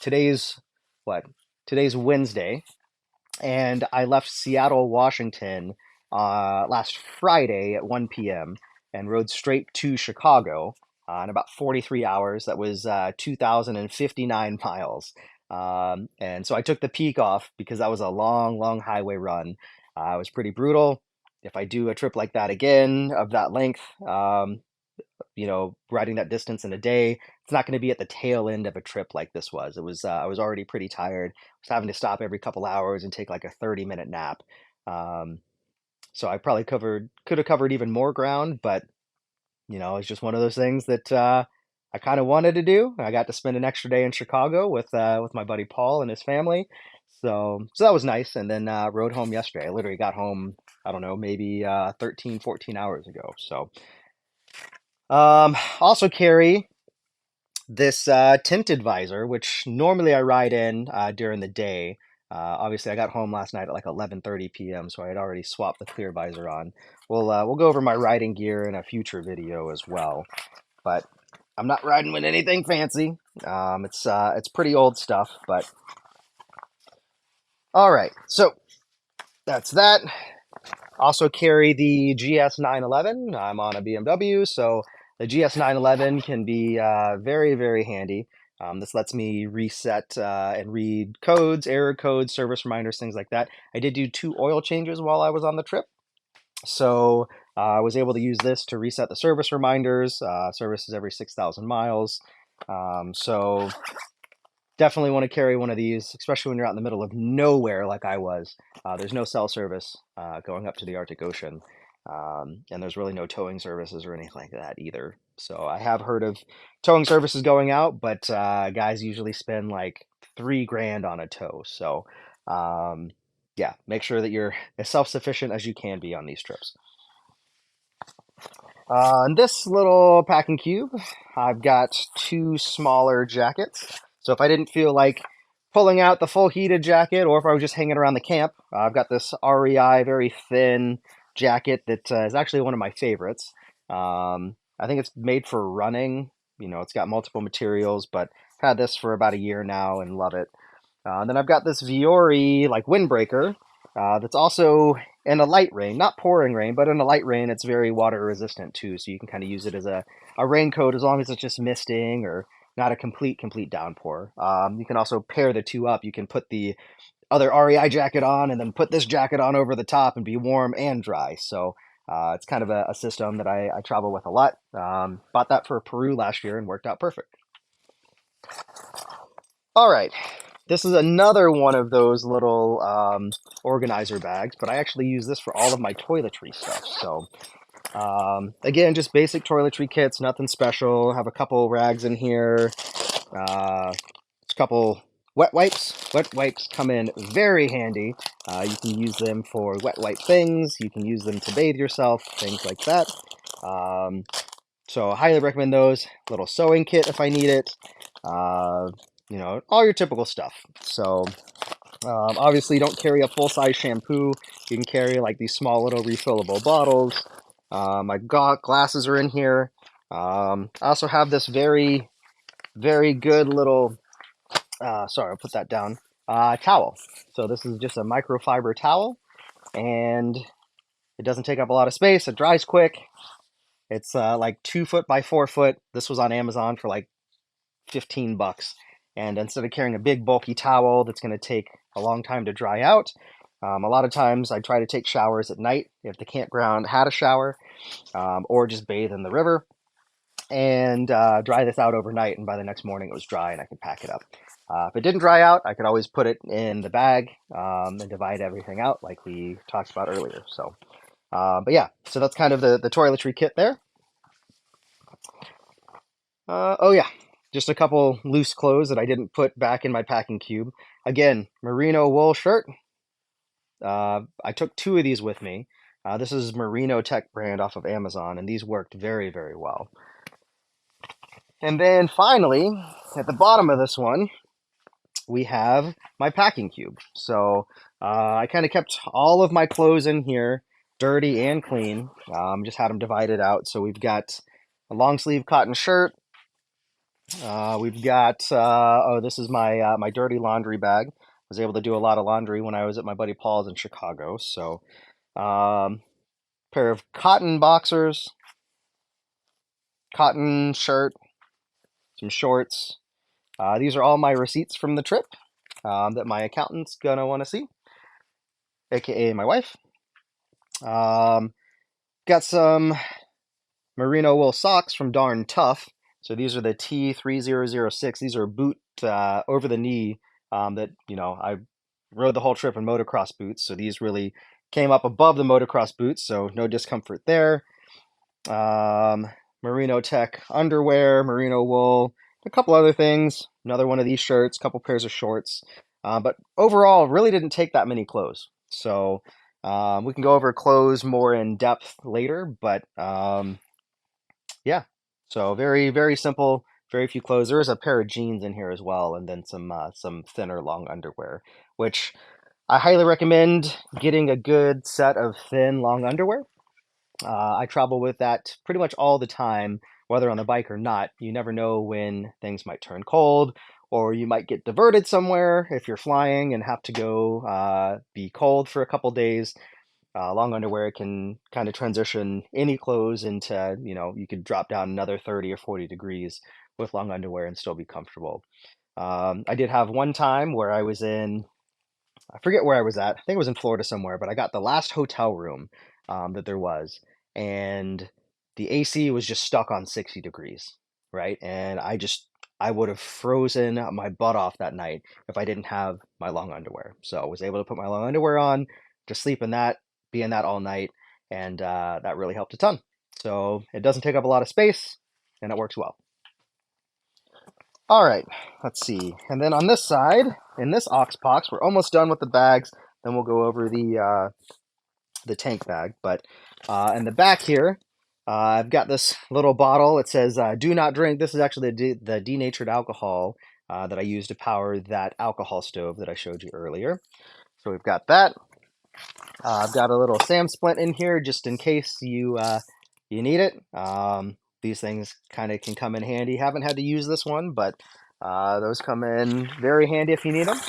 today's Wednesday, and I left Seattle, Washington last Friday at 1 p.m. and rode straight to Chicago in about 43 hours. That was 2,059 miles. And so I took the Peak off because that was a long highway run. It was pretty brutal. If I do a trip like that again of that length, riding that distance in a day, it's not going to be at the tail end of a trip like this was. It was I was already pretty tired. I was having to stop every couple hours and take like a 30-minute nap. So I probably could have covered even more ground, but it's just one of those things that I kind of wanted to do. I got to spend an extra day in Chicago with my buddy Paul and his family. So that was nice. And then rode home yesterday. I literally got home, I don't know, maybe 13, 14 hours ago. So also carry this tinted visor, which normally I ride in during the day. Obviously, I got home last night at like 11:30 p.m., so I had already swapped the clear visor on. We'll go over my riding gear in a future video as well, but I'm not riding with anything fancy. It's pretty old stuff, but all right. So that's that. Also carry the GS911. I'm on a BMW, so the GS911 can be very handy. This lets me reset and read codes, error codes, service reminders, things like that. I did do 2 oil changes while I was on the trip, so I was able to use this to reset the service reminders. Service is every 6,000 miles. So definitely want to carry one of these, especially when you're out in the middle of nowhere like I was. There's no cell service going up to the Arctic Ocean, and there's really no towing services or anything like that either. So I have heard of towing services going out, but guys usually spend like 3 grand on a tow. So yeah, make sure that you're as self-sufficient as you can be on these trips. In this little packing cube, I've got 2 smaller jackets. So if I didn't feel like pulling out the full heated jacket, or if I was just hanging around the camp, I've got this REI very thin jacket that is actually one of my favorites. I think it's made for running. You know, it's got multiple materials, but I've had this for about a year now and love it. Then I've got this Viore like windbreaker that's also in a light rain, not pouring rain, but in a light rain, it's very water resistant too. So you can kind of use it as a raincoat as long as it's just misting or not a complete downpour. You can also pair the two up. You can put the other REI jacket on and then put this jacket on over the top and be warm and dry. So it's kind of a system that I travel with a lot. Bought that for Peru last year and worked out perfect. All right. This is another one of those little organizer bags, but I actually use this for all of my toiletry stuff. So again, just basic toiletry kits, nothing special. Have a couple rags in here, a couple wet wipes. Wet wipes come in very handy. You can use them for wet wipe things. You can use them to bathe yourself, things like that. So I highly recommend those. Little sewing kit if I need it. You know, all your typical stuff. So obviously don't carry a full-size shampoo. You can carry like these small little refillable bottles. My glasses are in here. I also have this very good little, sorry, I'll put that down, towel. So this is just a microfiber towel, and it doesn't take up a lot of space. It dries quick. It's like 2 foot by 4 foot. This was on Amazon for like $15. And instead of carrying a big bulky towel that's going to take a long time to dry out, a lot of times I try to take showers at night if the campground had a shower, or just bathe in the river and dry this out overnight. And by the next morning it was dry and I could pack it up. If it didn't dry out, I could always put it in the bag and divide everything out like we talked about earlier. So, but yeah, so that's kind of the toiletry kit there. Oh yeah, just a couple loose clothes that I didn't put back in my packing cube. Again, merino wool shirt. I took 2 of these with me. This is Merino Tech brand off of Amazon, and these worked very well. And then finally, at the bottom of this one, we have my packing cube. So I kind of kept all of my clothes in here, dirty and clean. Just had them divided out. So we've got a long sleeve cotton shirt. We've got oh, this is my my dirty laundry bag. I was able to do a lot of laundry when I was at my buddy Paul's in Chicago. So pair of cotton boxers, cotton shirt, some shorts. These are all my receipts from the trip that my accountant's gonna want to see, aka my wife. Got some merino wool socks from Darn Tough. So these are the T3006. These are boot over the knee that, you know, I rode the whole trip in motocross boots. So these really came up above the motocross boots, so no discomfort there. Merino Tech underwear, merino wool, a couple other things. Another one of these shirts, a couple pairs of shorts. But overall, really didn't take that many clothes. So we can go over clothes more in depth later, but yeah, so very simple, very few clothes. There is a pair of jeans in here as well, and then some thinner long underwear, which I highly recommend getting a good set of thin long underwear. I travel with that pretty much all the time, whether on the bike or not. You never know when things might turn cold, or you might get diverted somewhere if you're flying and have to go be cold for a couple days. Long underwear can kind of transition any clothes into, you know, you could drop down another 30 or 40 degrees with long underwear and still be comfortable. I did have one time where I was in, I forget where I was at. I think it was in Florida somewhere, but I got the last hotel room that there was, and the AC was just stuck on 60 degrees, right? And I would have frozen my butt off that night if I didn't have my long underwear. So I was able to put my long underwear on, just sleep in that, be in that all night, and that really helped a ton. So it doesn't take up a lot of space, and it works well. All right, let's see. And then on this side, in this ox box, we're almost done with the bags. Then we'll go over the tank bag. But in the back here, I've got this little bottle. It says "Do not drink." This is actually the denatured alcohol that I use to power that alcohol stove that I showed you earlier. So we've got that. I've got a little SAM splint in here just in case you need it. These things kind of can come in handy. Haven't had to use this one, but those come in very handy if you need them.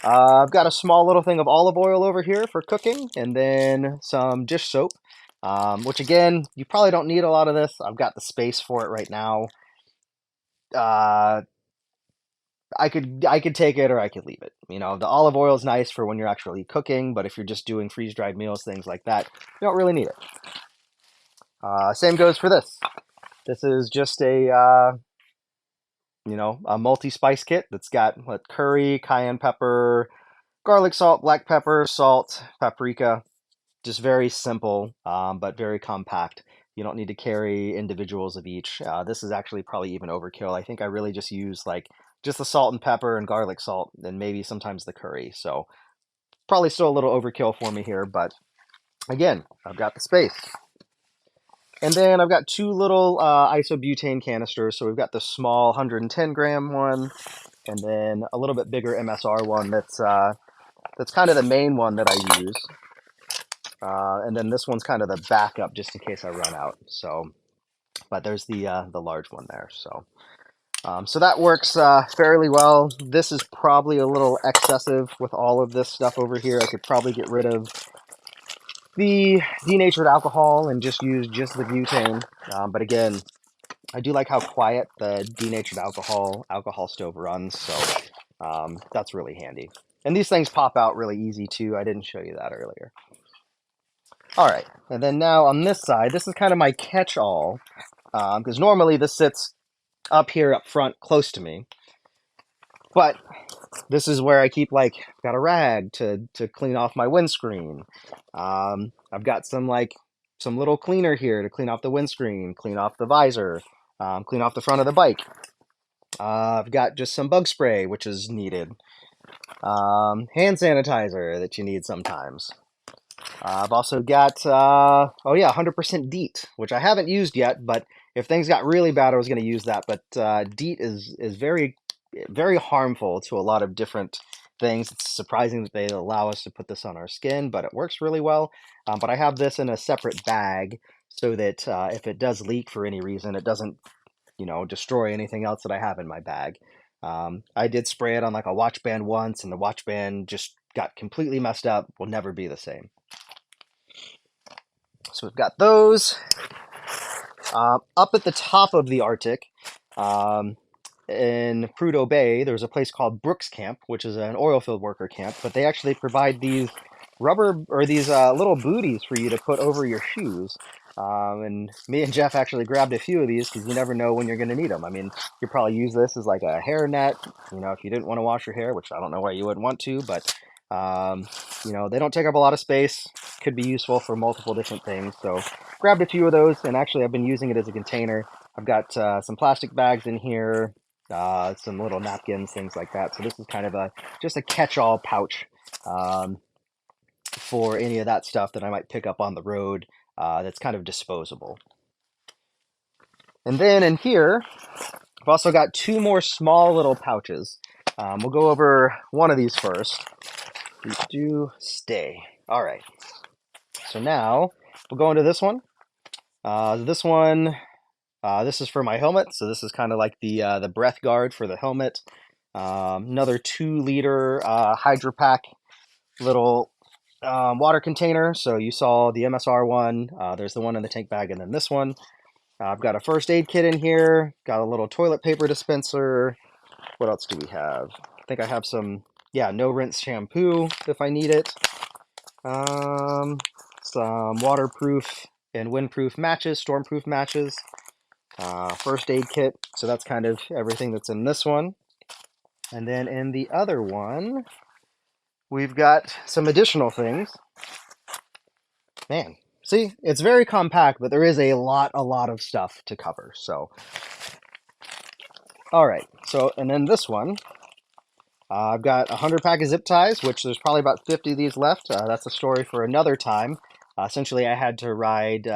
I've got a small little thing of olive oil over here for cooking, and then some dish soap, which again, you probably don't need a lot of this. I've got the space for it right now. I could take it or I could leave it. You know, the olive oil is nice for when you're actually cooking, but if you're just doing freeze-dried meals, things like that, you don't really need it. Same goes for this. This is just a a multi-spice kit that's got curry, cayenne pepper, garlic salt, black pepper, salt, paprika. Just very simple, but very compact. You don't need to carry individuals of each. This is actually probably even overkill. I think I really just use just the salt and pepper and garlic salt, and maybe sometimes the curry. So probably still a little overkill for me here, but again, I've got the space. And then I've got two little isobutane canisters. So we've got the small 110 gram one, and then a little bit bigger MSR one that's kind of the main one that I use. And then this one's kind of the backup just in case I run out. So, but there's the large one there. So, so that works fairly well. This is probably a little excessive with all of this stuff over here. I could probably get rid of the denatured alcohol and just use just the butane. But again, I do like how quiet the denatured alcohol stove runs. So that's really handy. And these things pop out really easy too. I didn't show you that earlier. All right, and then now on this side, this is kind of my catch-all, because normally this sits up here up front close to me, but this is where I keep got a rag to clean off my windscreen. I've got some little cleaner here to clean off the windscreen, clean off the visor, clean off the front of the bike. I've got just some bug spray, which is needed. Hand sanitizer that you need sometimes. I've also got, 100% DEET, which I haven't used yet, but if things got really bad, I was going to use that. But DEET is very, very harmful to a lot of different things. It's surprising that they allow us to put this on our skin, but it works really well. But I have this in a separate bag so that if it does leak for any reason, it doesn't, destroy anything else that I have in my bag. I did spray it on a watch band once, and the watch band just got completely messed up. Will never be the same. So we've got those. Up at the top of the Arctic, in Prudhoe Bay, there's a place called Brooks Camp, which is an oil field worker camp, but they actually provide these these little booties for you to put over your shoes. And me and Jeff actually grabbed a few of these because you never know when you're going to need them. I mean, you probably use this as a hair net, if you didn't want to wash your hair, which I don't know why you wouldn't want to, but they don't take up a lot of space, could be useful for multiple different things. So grabbed a few of those, and actually I've been using it as a container. I've got some plastic bags in here, some little napkins, things like that. So this is kind of just a catch-all pouch for any of that stuff that I might pick up on the road that's kind of disposable. And then in here, I've also got two more small little pouches. We'll go over one of these first. These do stay. All right. So now we'll go into this one. This is for my helmet. So this is kind of like the breath guard for the helmet. Another 2-liter Hydropack little water container. So you saw the MSR one. There's the one in the tank bag, and then this one. I've got a first aid kit in here. Got a little toilet paper dispenser. What else do we have? I think I have some, no rinse shampoo if I need it. Some waterproof and windproof matches, stormproof matches. first aid kit. So that's kind of everything that's in this one. And then in the other one, we've got some additional things. Man, see, it's very compact, but there is a lot of stuff to cover. So, all right. So, and then this one, I've got 100 pack of zip ties, which there's probably about 50 of these left. That's a story for another time. Essentially, I had to ride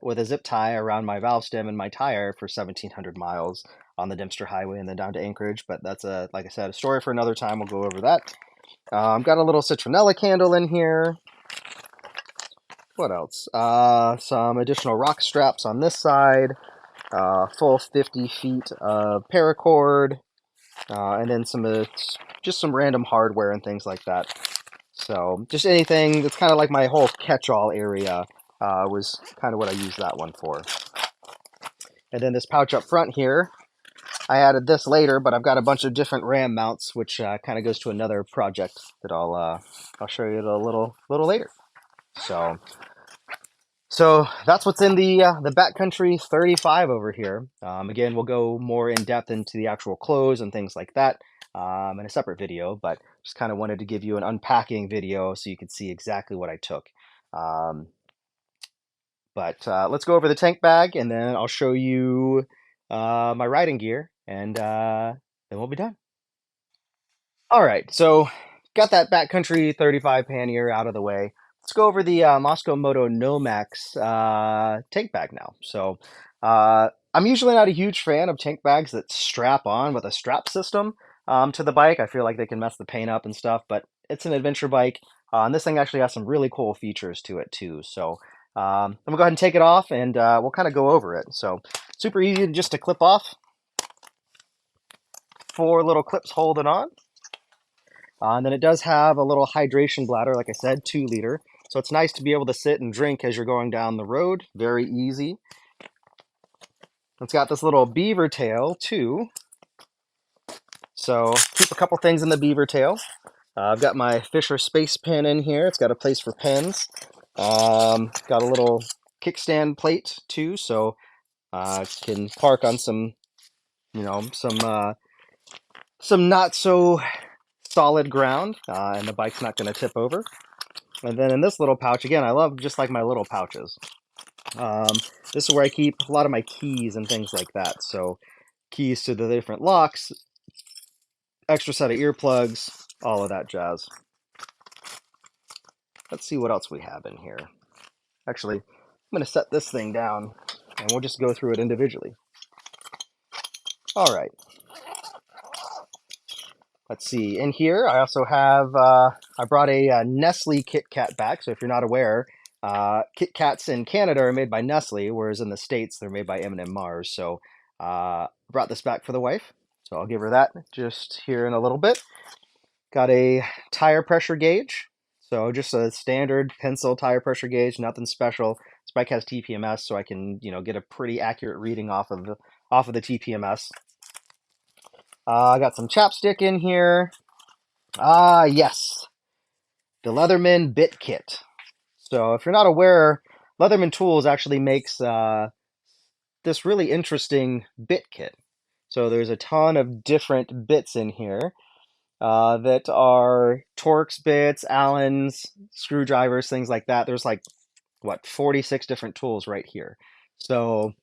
with a zip tie around my valve stem and my tire for 1,700 miles on the Dempster Highway and then down to Anchorage. But that's, like I said, a story for another time. We'll go over that. I've got a little citronella candle in here. What else? Some additional rock straps on this side. Full 50 feet of paracord. And then just some random hardware and things like that. So just anything that's kind of like my whole catch-all area was kind of what I used that one for. And then this pouch up front here, I added this later, but I've got a bunch of different RAM mounts, which kind of goes to another project that I'll show you a little later. So that's what's in the Backcountry 35 over here. Again, we'll go more in depth into the actual clothes and things like that in a separate video, but just kind of wanted to give you an unpacking video so you could see exactly what I took. But let's go over the tank bag, and then I'll show you my riding gear, and then we'll be done. All right, so got that Backcountry 35 pannier out of the way. Let's go over the MoskoMoto Nomax tank bag now. So I'm usually not a huge fan of tank bags that strap on with a strap system to the bike. I feel like they can mess the paint up and stuff, but it's an adventure bike. And this thing actually has some really cool features to it too. So I'm gonna go ahead and take it off, and we'll kind of go over it. So super easy just to clip off. 4 little clips hold it on. And then it does have a little hydration bladder, like I said, 2 liter. So it's nice to be able to sit and drink as you're going down the road. Very easy. It's got this little beaver tail too. So keep a couple things in the beaver tail. I've got my Fisher Space Pen in here. It's got a place for pens. Got a little kickstand plate too, so I can park on some, some not so solid ground, and the bike's not going to tip over. And then in this little pouch, again, I love just like my little pouches. This is where I keep a lot of my keys and things like that. So keys to the different locks, extra set of earplugs, all of that jazz. Let's see what else we have in here. Actually, I'm going to set this thing down and we'll just go through it individually. All right. Let's see. In here, I also have, I brought a Nestle Kit Kat bag. So if you're not aware, Kit Kats in Canada are made by Nestle, whereas in the States, they're made by M&M Mars. So I brought this back for the wife. So I'll give her that just here in a little bit. Got a tire pressure gauge. So just a standard pencil tire pressure gauge, nothing special. This bike has TPMS, so I can, get a pretty accurate reading off of the TPMS. I got some chapstick in here. Yes, the Leatherman Bit Kit. So if you're not aware, Leatherman Tools actually makes this really interesting bit kit. So there's a ton of different bits in here that are Torx bits, Allens, screwdrivers, things like that. There's like, 46 different tools right here. So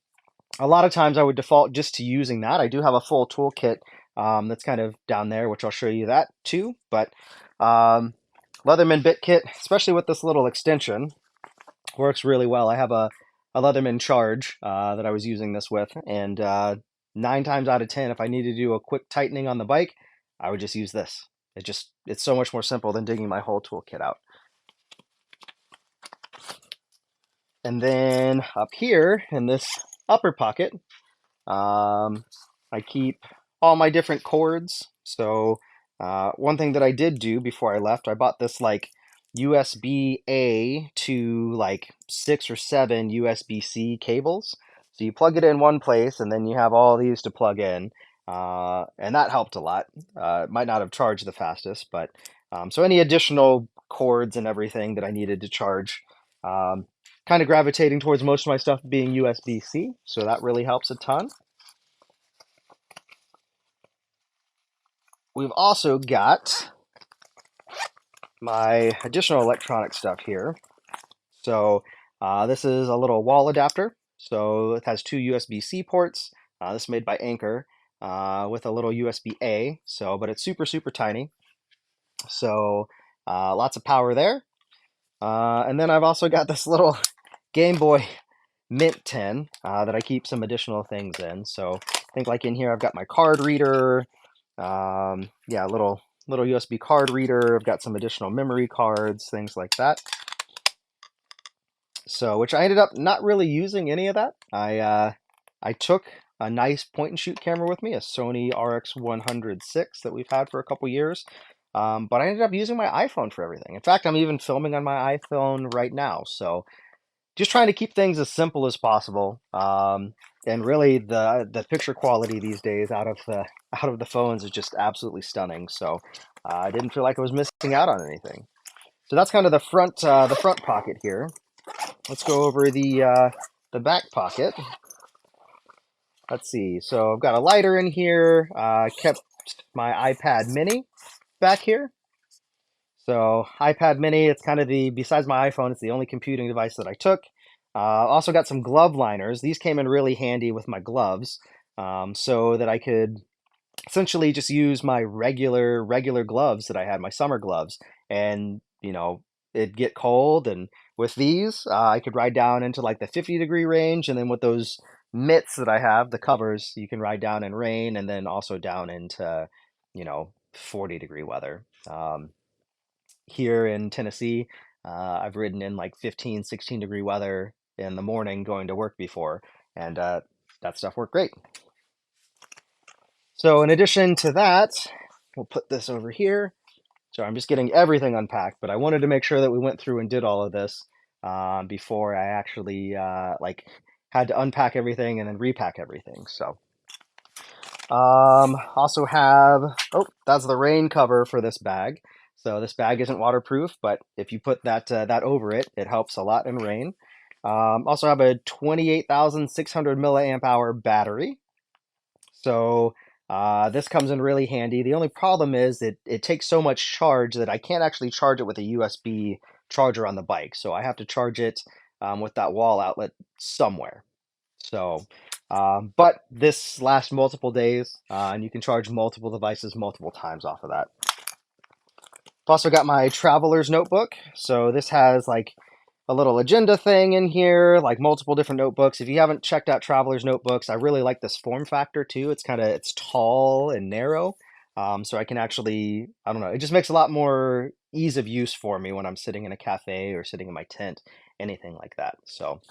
a lot of times I would default just to using that. I do have a full toolkit that's kind of down there, which I'll show you that too. But Leatherman Bit Kit, especially with this little extension, works really well. I have a Leatherman Charge that I was using this with, and 9 times out of 10, if I need to do a quick tightening on the bike, I would just use this. It's so much more simple than digging my whole toolkit out. And then up here in this upper pocket, I keep all my different cords. So one thing that I did do before I left, I bought this like USB-A to like 6 or 7 USB-C cables. So you plug it in one place and then you have all these to plug in. And that helped a lot. It might not have charged the fastest, but so any additional cords and everything that I needed to charge, kind of gravitating towards most of my stuff being USB-C, so that really helps a ton. We've also got my additional electronic stuff here. So this is a little wall adapter. So it has two USB-C ports. This is made by Anker with a little USB-A. So, but it's super, super tiny. So lots of power there. And then I've also got this little Game Boy Mint tin that I keep some additional things in. So I think like in here I've got my card reader. Yeah, little USB card reader. I've got some additional memory cards, things like that. So, which I ended up not really using any of that. I took a nice point and shoot camera with me, a Sony RX106 that we've had for a couple years. But I ended up using my iPhone for everything. In fact, I'm even filming on my iPhone right now. So just trying to keep things as simple as possible. And really the picture quality these days out of the phones is just absolutely stunning. So I didn't feel like I was missing out on anything. So that's kind of the front pocket here. Let's go over the back pocket. Let's see. So I've got a lighter in here. Kept my iPad mini back here. So iPad mini, it's kind of besides my iPhone, it's the only computing device that I took. Also got some glove liners. These came in really handy with my gloves, so that I could essentially just use my regular gloves that I had, my summer gloves, and it'd get cold, and with these I could ride down into like the 50-degree range, and then with those mitts that I have, the covers, you can ride down in rain, and then also down into 40-degree weather. Here in Tennessee, I've ridden in like 15, 16-degree weather in the morning going to work before, and that stuff worked great. So in addition to that, we'll put this over here. So I'm just getting everything unpacked, but I wanted to make sure that we went through and did all of this before I actually had to unpack everything and then repack everything. So also have, oh, that's the rain cover for this bag. So this bag isn't waterproof, but if you put that over it, it helps a lot in rain. Also have a 28,600 milliamp hour battery. So this comes in really handy. The only problem is it takes so much charge that I can't actually charge it with a USB charger on the bike. So I have to charge it with that wall outlet somewhere. So, but this lasts multiple days, and you can charge multiple devices multiple times off of that. I've also got my traveler's notebook. So this has like a little agenda thing in here, like multiple different notebooks. If you haven't checked out Traveler's Notebooks, I really like this form factor too. It's tall and narrow. So I can actually, I don't know, it just makes a lot more ease of use for me when I'm sitting in a cafe or sitting in my tent, anything like that. So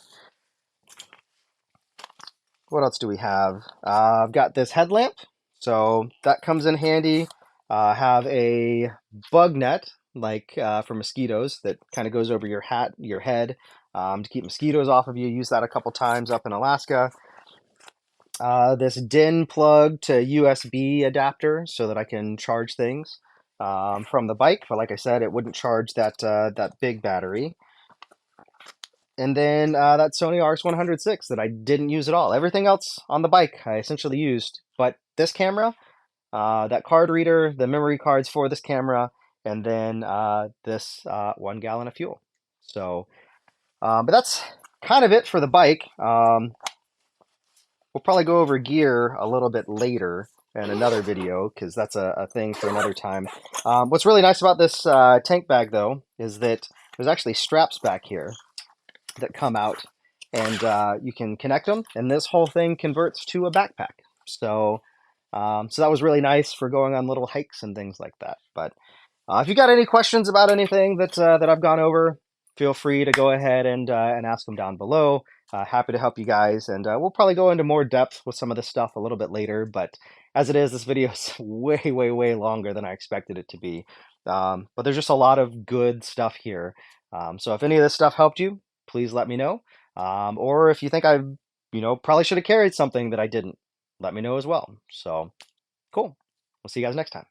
what else do we have? I've got this headlamp. So that comes in handy. Have a bug net, like for mosquitoes, that kind of goes over your head, to keep mosquitoes off of you. Use that a couple times up in Alaska. This DIN plug to USB adapter so that I can charge things from the bike. But like I said, it wouldn't charge that big battery. And then that Sony RX106 that I didn't use at all. Everything else on the bike I essentially used, but this camera, that card reader, the memory cards for this camera, and then this 1 gallon of fuel. So, but that's kind of it for the bike. We'll probably go over gear a little bit later in another video because that's a thing for another time. What's really nice about this tank bag, though, is that there's actually straps back here that come out, and you can connect them, and this whole thing converts to a backpack. So so that was really nice for going on little hikes and things like that. But if you got any questions about anything that I've gone over, feel free to go ahead and ask them down below. Happy to help you guys, and we'll probably go into more depth with some of this stuff a little bit later. But as it is, this video is way, way, way longer than I expected it to be. But there's just a lot of good stuff here. So if any of this stuff helped you, please let me know. Or if you think I, probably should have carried something that I didn't, let me know as well. So cool. We'll see you guys next time.